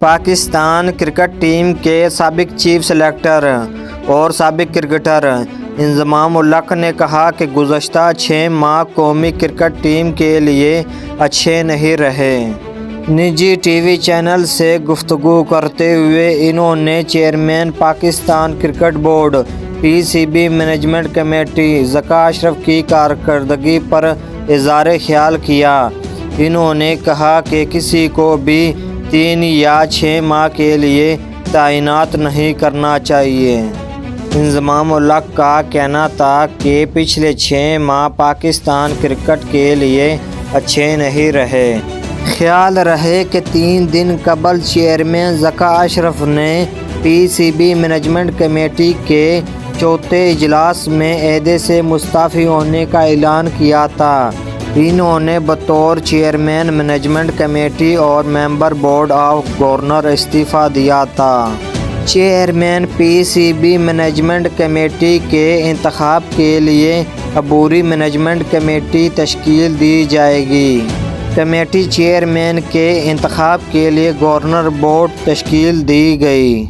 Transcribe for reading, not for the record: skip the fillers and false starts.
Pakistan cricket team کے سابق chief selector اور سابق کرکٹر انضمام الحق نے کہا کہ گزشتہ 6 ماہ قومی کرکٹ ٹیم کے لیے اچھے نہیں رہے۔ نجی ٹی وی چینل سے گفتگو کرتے ہوئے انہوں نے chairman Pakistan cricket board P C B management committee Zaka Ashraf کی کارکردگی پر اظہار خیال کیا۔ انہوں نے کہا کہ کسی کو بھی 3 یا 6 ماہ کے لیے تعینات نہیں کرنا چاہیے۔ انضمام الحق کا کہنا تھا کہ پچھلے 6 ماہ پاکستان کرکٹ کے لیے اچھے نہیں رہے۔ خیال رہے کہ 3 دن قبل چیئرمین ذکا اشرف نے پی سی بی مینجمنٹ کمیٹی کے 4تھے اجلاس میں عہدے سے مستعفی ہونے کا اعلان کیا تھا۔ انہوں نے بطور چیئرمین مینجمنٹ کمیٹی اور ممبر بورڈ آف گورنر استعفیٰ دیا تھا۔ Chairman P C B management committee کے انتخاب کے لیے عبوری مینجمنٹ کمیٹی تشکیل دی جائے گی۔ کمیٹی چیئرمین کے انتخاب کے لیے گورنر بورڈ تشکیل دی گئی۔